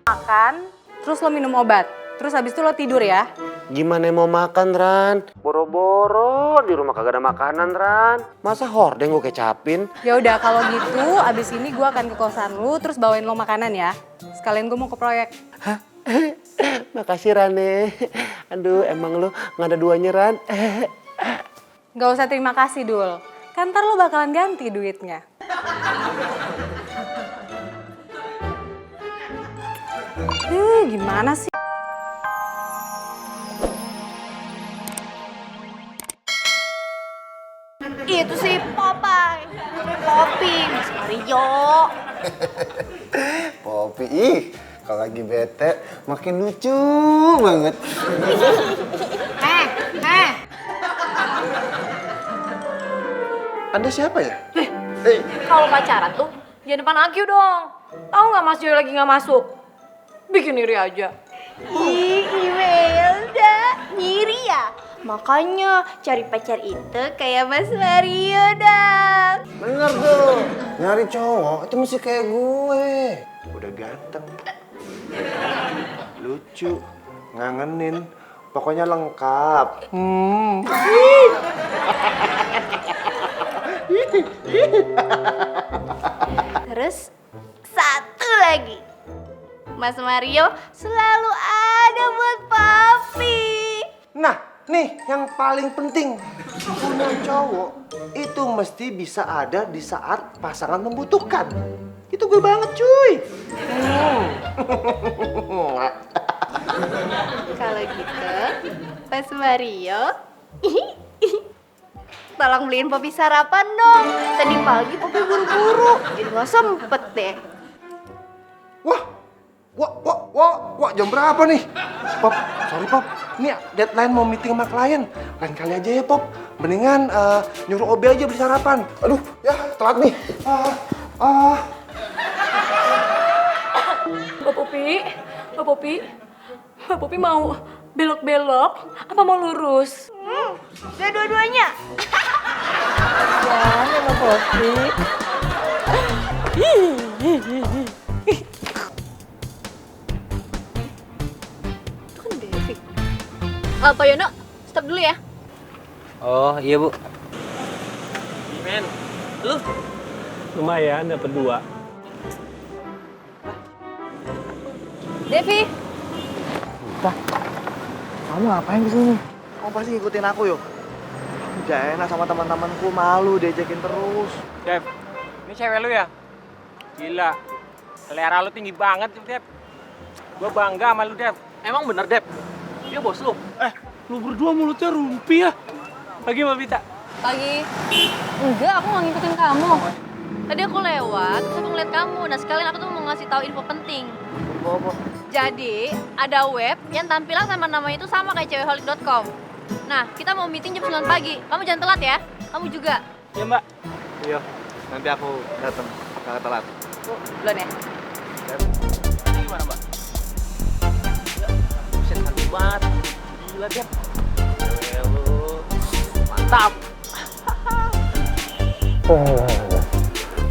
makan, terus lo minum obat. Terus habis itu lo tidur ya. Gimana mau makan, Ran? Boro-boro di rumah kagak ada makanan, Ran. Masa hordeng gue kecapin? Ya udah kalau gitu, abis ini gue akan ke kosan lu, terus bawain lo makanan ya. Sekalian gue mau ke proyek. Hah? Makasih, Rane. Aduh, emang lu nggak ada duanya, Ran? Gak usah terima kasih, Dul. Kan ntar lo bakalan ganti duitnya. Gimana sih? Itu sih Popeye, Poppy, Mas Mario. Poppy, ih kalau lagi bete makin lucu banget. Anda siapa ya? Kalau pacaran tuh jangan depan Akyu dong. Tahu nggak Mas Joy lagi nggak masuk? Bikin iri aja. Ih, Imelda, ngiri ya? Makanya cari pacar itu kayak Mas Mario dong. Bener tuh, nyari cowok itu mesti kayak gue. Udah ganteng, lucu, ngangenin, pokoknya lengkap. Terus satu lagi, Mas Mario selalu ada buat Papi. Nah, nih yang paling penting, punya cowok itu mesti bisa ada di saat pasangan membutuhkan. Itu gue banget cuy. Kalau gitu, Mas Mario, tolong beliin Poppy sarapan dong. Tadi pagi Poppy buru-buru, jadi nggak sempet deh. Wah, jam berapa nih? Pop, sorry Pop, ini deadline mau meeting sama klien. Lain kali aja ya Pop, mendingan nyuruh Obi aja beli sarapan. Aduh, ya telat nih. Mbak Poppy mau belok-belok apa mau lurus? Udah dua-duanya. Ya, Mbak Poppy. Itu kan Devi. Pak Yono, stop dulu ya. Oh iya bu. Men, lu? Lumayan dapat 2. Devi. Kamu ngapain kesini? Kamu pasti ngikutin aku yuk. Udah enak sama teman-temanku, malu diajakin terus. Dev, ini cewek lu ya? Gila, selera lu tinggi banget, Dev. Gua bangga sama lu, Dev. Emang bener, Dev? Dia bos lu? Lu berdua mulutnya rumpi ya. Lagi Mbak Vita? Pagi. Enggak, aku nggak ngikutin kamu. Tadi aku lewat, terus aku ngeliat kamu. Nah sekalian aku tuh mau ngasih tahu info penting. Apa? Jadi, ada web yang tampilan sama namanya itu sama kayak cewekholik.com. Nah, kita mau meeting jam 9 pagi. Kamu jangan telat ya. Kamu juga. Iya, Mbak. Iya, nanti aku datang. Gak telat. Duluan ya. Ini gimana, Mbak? Ya, buset cantik banget. Gila, Dev. Cewek lu. Mantap.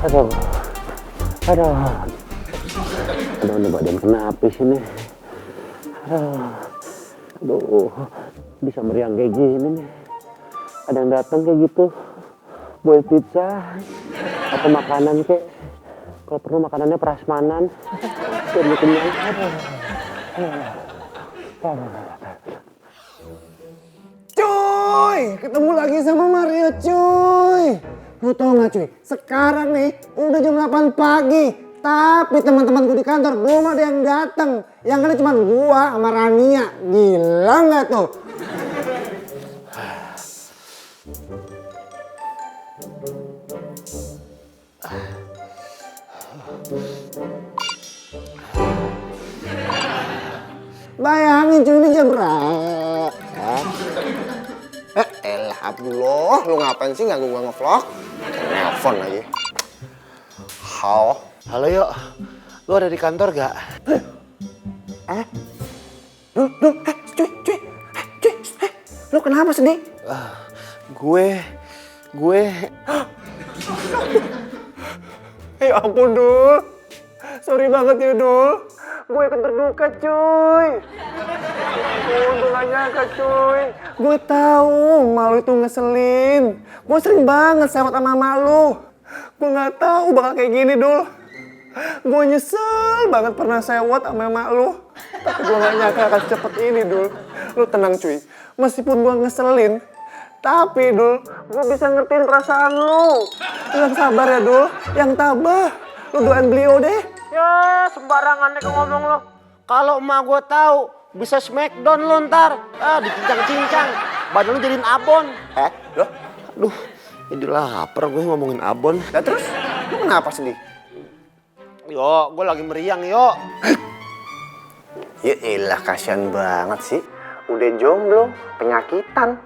Aduh, ini badan kenapa sih nih? Aduh, bisa meriang kayak gini nih. Ada yang datang kayak gitu, buat pizza atau makanan kek. Kalau perlu makanannya prasmanan, biar lu kenyang. Cuy, ketemu lagi sama Mario cuy. Lu tau gak cuy, sekarang nih udah jam 8 pagi. Tapi teman-temanku di kantor belum ada yang datang. Yang ada cuma gua sama Rania. Gila gak tuh? Bayangin cuy, ini jam berapa? Elah Abdullah, lu ngapain sih ganggu gua ngevlog? Nelfon lagi. Halo yuk, lu ada di kantor gak? Cuy, lu kenapa sedih? Gue Ya ampun Dul, sorry banget ya Dul. gue ikut berduka cuy. Untung gak nyangka cuy. Gue tahu malu itu ngeselin. Gue sering banget sewot sama malu. Gue gak tahu bakal kayak gini Dul. Gue nyesel banget pernah sewot sama emak lu. Tapi gue gak nyangka akan secepat ini Dul. Lu tenang cuy. Meskipun gue ngeselin, tapi Dul, gue bisa ngertiin perasaan lu. Yang sabar ya Dul, yang tabah. Lu doain beliau deh. Ya, sembarangan deh ngomong lo. Kalau emak gue tahu, bisa smackdown lo ntar. Dicincang-cincang. Badan lo jadiin abon. Loh? Aduh, jadi lapar gue ngomongin abon. Nah terus, lu kenapa sedih? Yo, gue lagi meriang, yo. Ya elah, kasihan banget sih. Udah jomblo, penyakitan.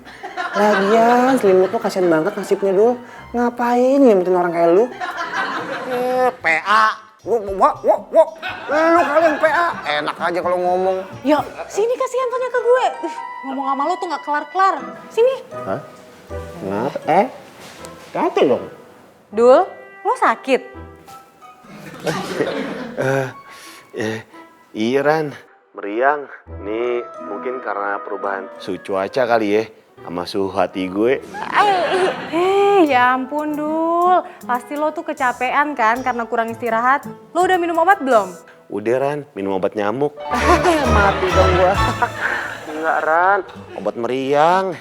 Lagian selimut lu kasihan banget nasibnya Dul. Ngapain nyelimutin orang kayak lu? PA. Wah. Lu kalian PA. Enak aja kalau ngomong. Yuk, sini kasih handphonenya ke gue. Ngomong sama lo tuh gak kelar-kelar. Sini. Hah? Kenapa? Hati dong. Dul, lo sakit? Iya Ran, meriang. Nih mungkin karena perubahan suhu cuaca kali ya. Sama suhu hati gue. Ya ampun Dul, pasti lo tuh kecapean kan karena kurang istirahat. Lo udah minum obat belum? Udah Ran, minum obat nyamuk. Mati dong gua. Enggak Ran, obat meriang.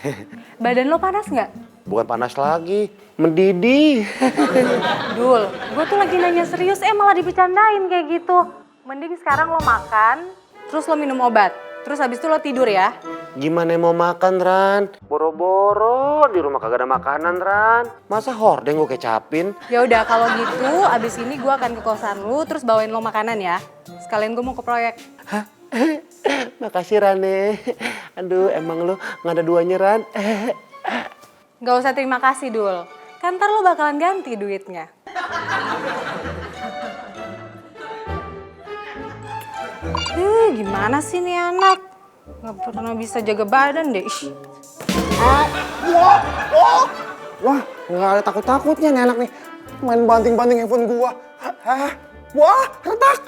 Badan lo panas nggak? Bukan panas lagi, mendidih. Dul, gue tuh lagi nanya serius, malah dibecandain kayak gitu. Mending sekarang lo makan, terus lo minum obat. Terus habis itu lo tidur ya. Gimana mau makan Ran? Boro-boro di rumah kagak ada makanan Ran. Masa hordeng gue kecapin? Ya udah kalau gitu, abis ini gue akan ke kosan lu, terus bawain lo makanan ya. Sekalian gue mau ke proyek. Hah? Makasih Rane. Aduh emang lo nggak ada duanya Ran. Gak usah terima kasih Dul, kan ntar lo bakalan ganti duitnya. Gimana sih nih anak? Gak pernah bisa jaga badan deh. Wah, nggak ada takut-takutnya nih anak nih. Main banting-banting handphone gua. Wah, retak.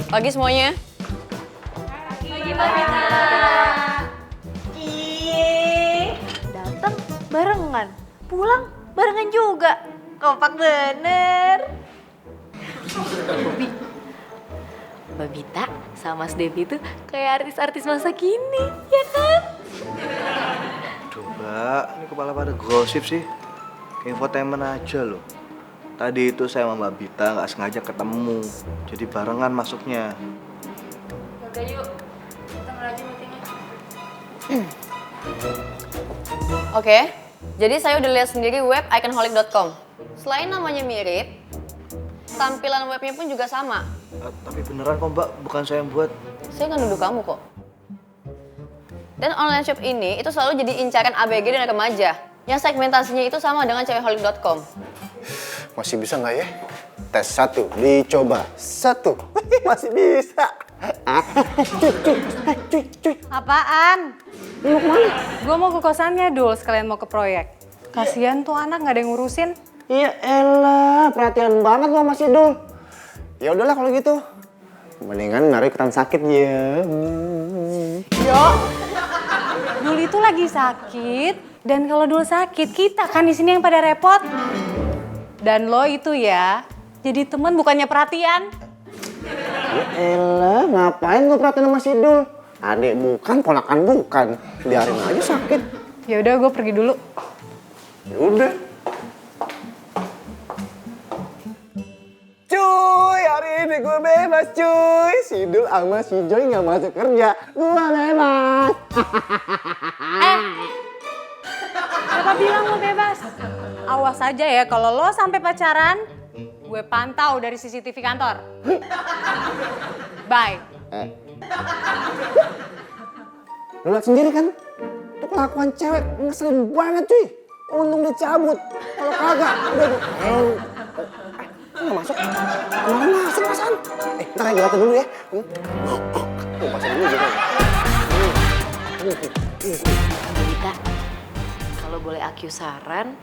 Pagi semuanya. Datang barengan, pulang barengan juga. Kompak bener. Mbak Bita sama Mas Devi tuh kayak artis-artis masa kini, ya kan? Coba, ini kepala pada gosip sih. Kayak infotainment aja loh. Tadi itu saya sama Mbak Bita nggak sengaja ketemu. Jadi barengan masuknya. Udah yuk, kita mulai aja meetingnya. Oke, jadi saya udah lihat sendiri web iconholic.com. Selain namanya mirip, tampilan webnya pun juga sama. Tapi beneran kok Mbak, bukan saya yang buat. Saya nggak nuduh kamu kok. Dan online shop ini itu selalu jadi incaran ABG dan remaja. Yang segmentasinya itu sama dengan cewekholik.com. Masih bisa nggak ya? Tes 1, dicoba. 1, masih bisa. Cuy. Apaan? Mau kemana? Gue mau ke kosannya Dul, sekalian mau ke proyek. Kasian tuh anak nggak ada yang ngurusin. Ya elah, perhatian banget lo masih Dul. Ya udahlah kalau gitu. Mendingan naruh ikutan sakit ya. Yo, Dul itu lagi sakit. Dan kalau Dul sakit, kita kan di sini yang pada repot. Dan lo itu ya, jadi teman bukannya perhatian. Ya elah, ngapain lo perhatian sama si Dul? Adek bukan, ponakan bukan. Biarin aja sakit. Ya udah, gue pergi dulu. Ya udah. Cuy, hari ini gue bebas cuy. Si Dul sama si Joy nggak masuk kerja. Gue bebas. Siapa bilang lo bebas? Awas aja ya, kalau lo sampai pacaran, gue pantau dari CCTV kantor. Bye. Lo liat sendiri kan? Itu kelakuan cewek ngeselin banget cuy. Untung dicabut. Kalau kagak, udah tuh. Nggak masuk. Kemarin masuk pasan. Ntar aja jelatin dulu ya. Pasan dulu juga. Bita, kalau boleh aku saran,